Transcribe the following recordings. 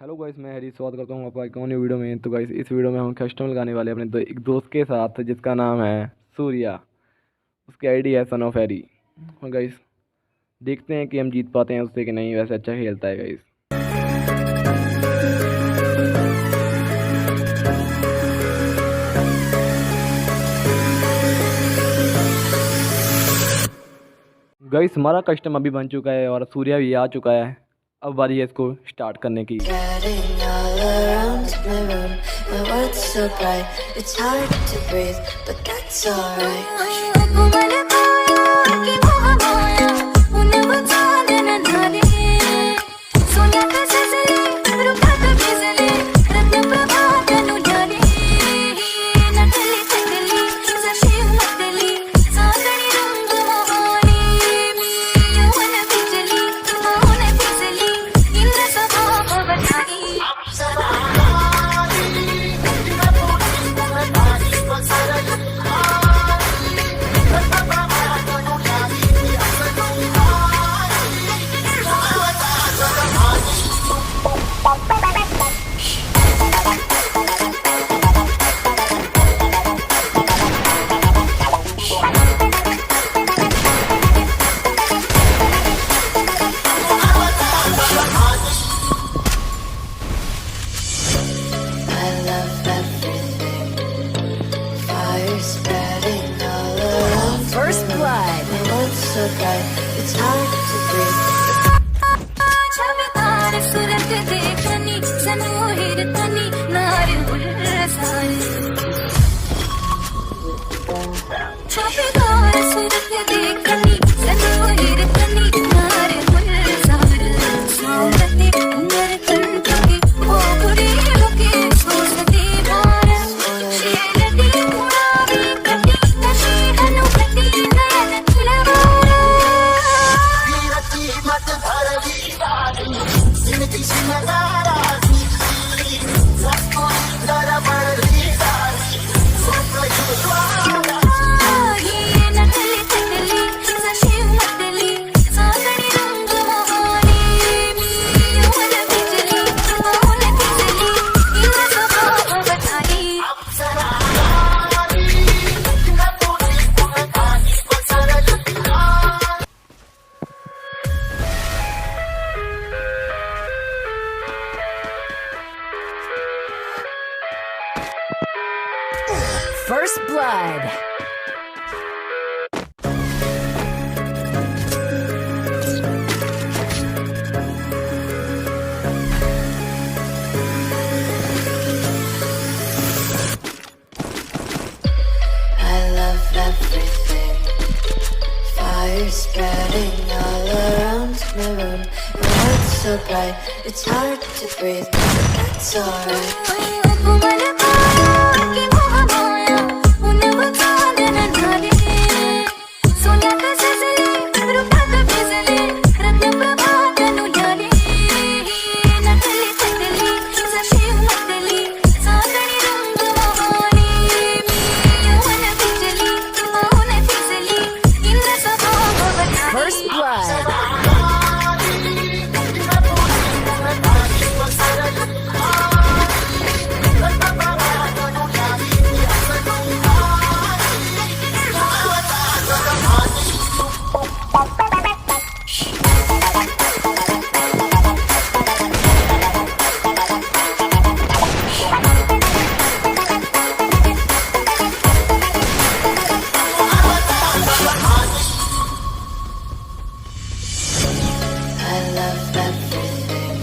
Hello guys, मैं हरी स्वागत करता हूँ आपका एक और न्यू वीडियो में। तो गाइस, इस वीडियो में हम कस्टम लगाने वाले हैं अपने एक दोस्त के साथ जिसका नाम है सूर्या। उसकी आईडी है सन ऑफ हैरी। और गाइस, देखते हैं कि हम जीत पाते हैं उससे कि नहीं। वैसे अच्छा खेलता है गाइस। गाइस, हमारा कस्टम अभी बन चुका है और सूर्या भी आ चुका है। अब बारी है इसको स्टार्ट करने की। First blood. So bright, it's hard to breathe. First blood. I love everything. Fire spreading all around my room. My heart's so bright, it's hard to breathe, but that's alright. First blood. I love everything.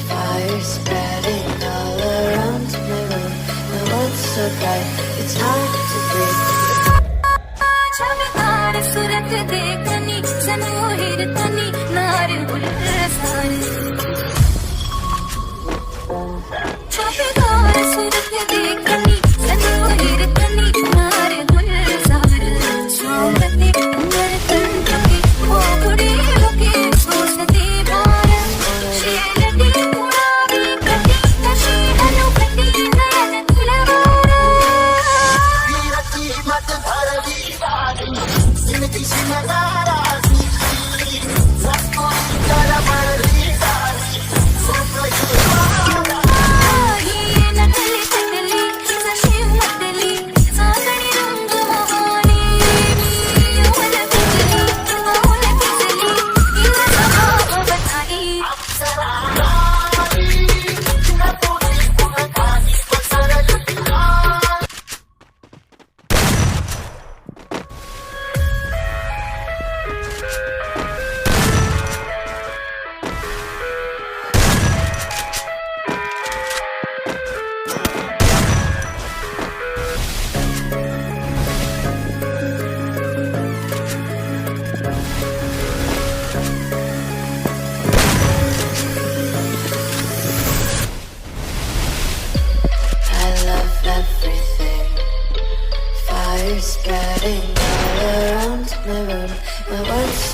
Fire spreading all around my room. My world's so bright, it's hard to breathe.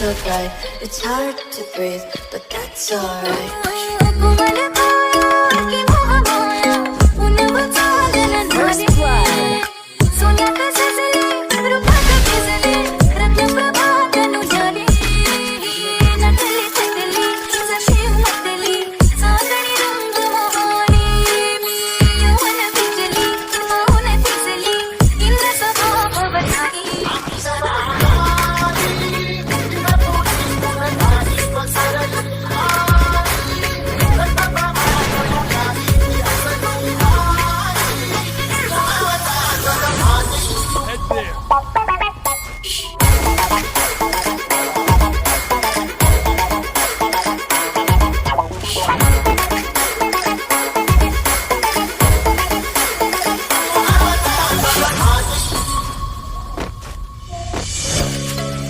so bright, it's hard to breathe, but that's alright. First blood.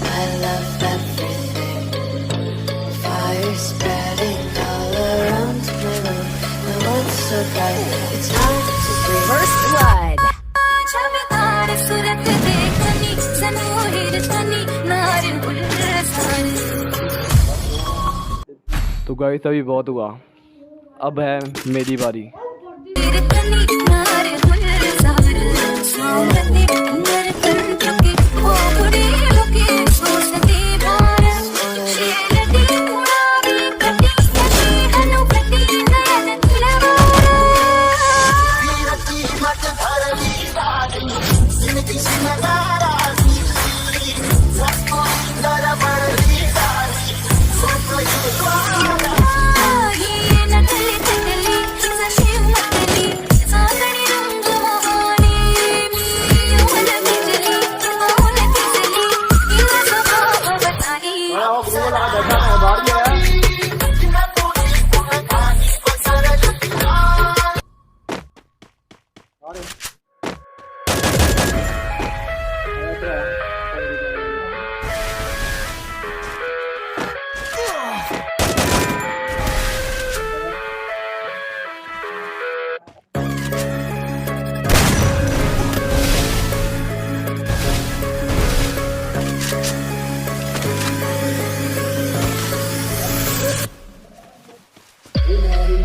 I love everything. Fire spreading all around my room. My world's so bright, it's hard to breathe. First blood. तो guys अभी बहुत हुआ, अब है मेरी बारी।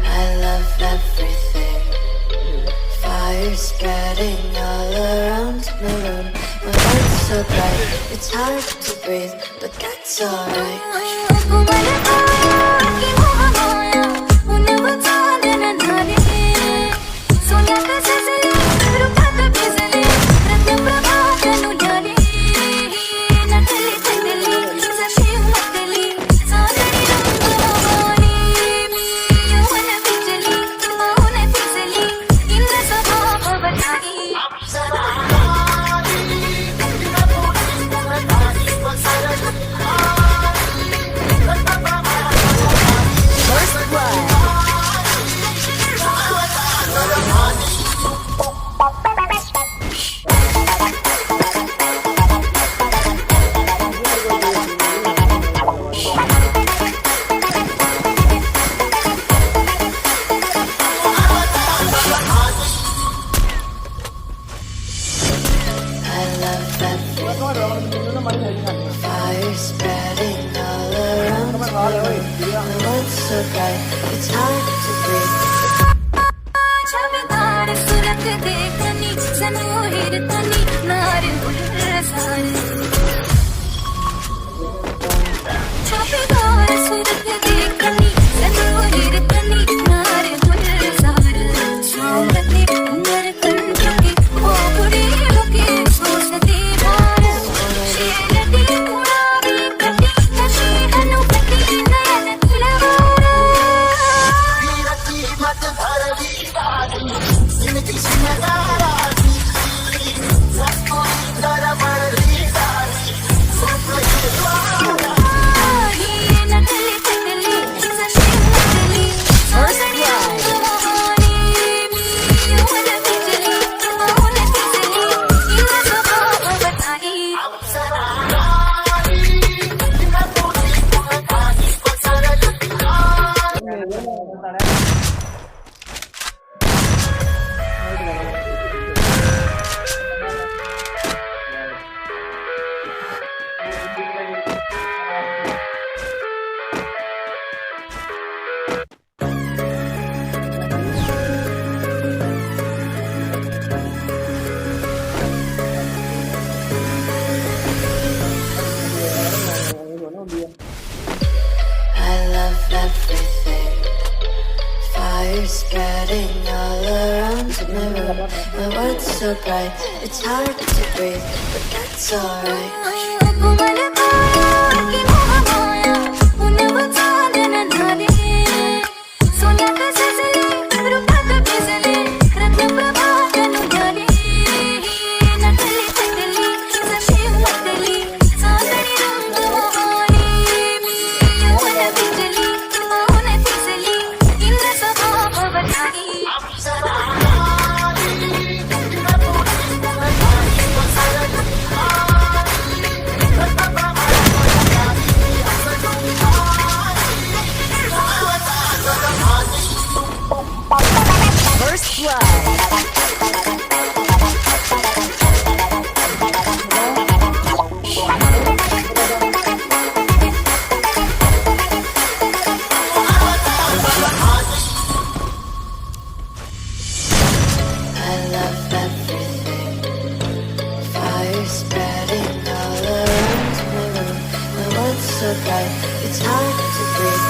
I love everything. Fire spreading all around my room. My world's so bright, it's hard to breathe, but that's alright. First blood. I love everything. Fire spreading all around my room. My world's so bright, it's hard to breathe. Fire spreading all around my room. My world's so bright, it's hard to breathe, but that's alright. First blood. I love everything. Fire spreading all around my room. My world's so bright, it's hard to breathe.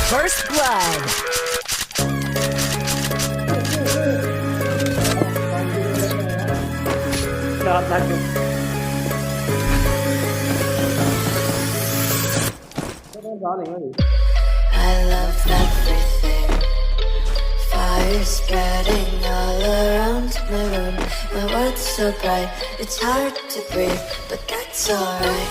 First blood. I love everything. Fire spreading all around my room. My world's so bright, it's hard to breathe, but that's alright.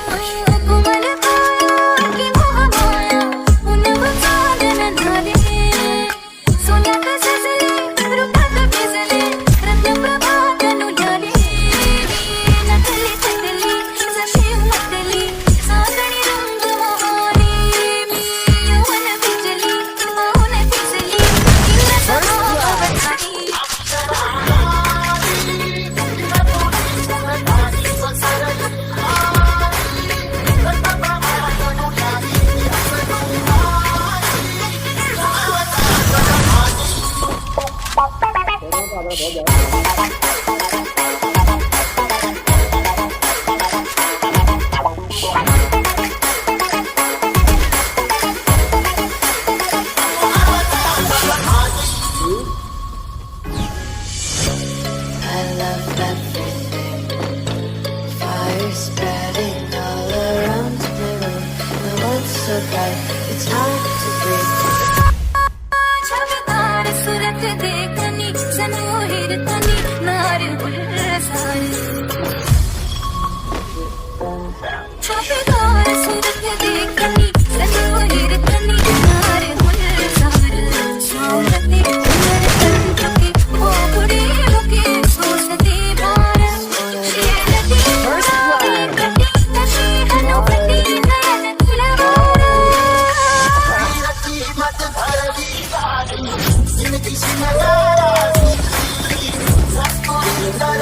I love everything. Fire spreading all around my room. My world's so bright, it's hard to breathe. First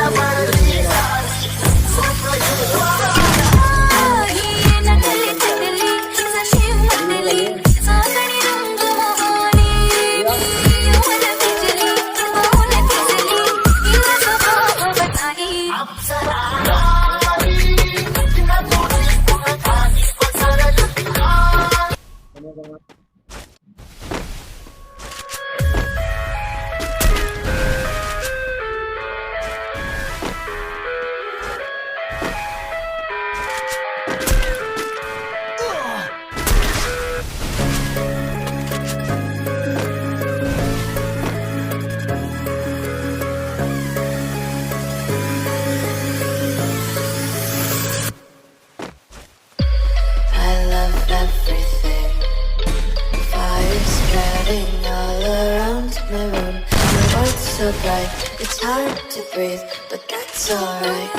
blood. hard to breathe, but that's alright.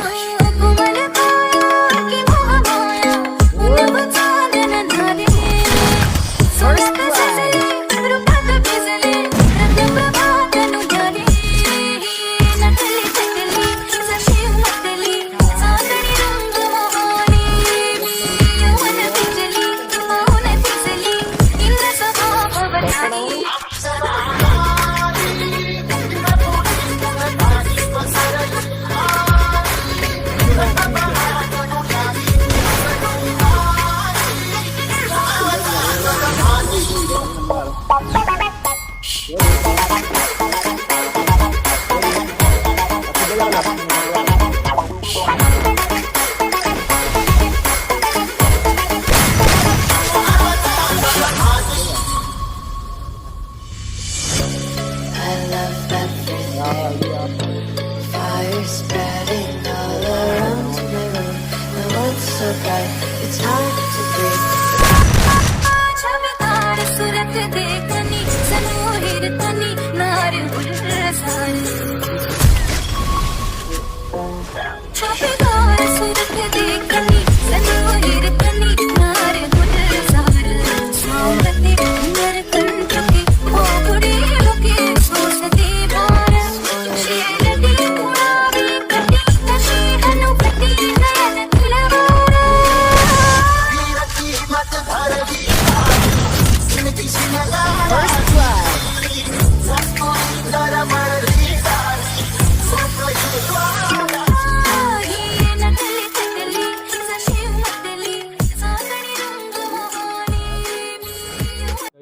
First blood. I love everything. Fire spreading all around my room. The world's so bright, it's hard to breathe. First blood.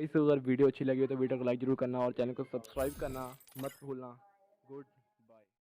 Guys अगर video अच्छी लगी हो तो video को like जरूर करना और channel को सब्सक्राइब करना मत भूलना। गुड।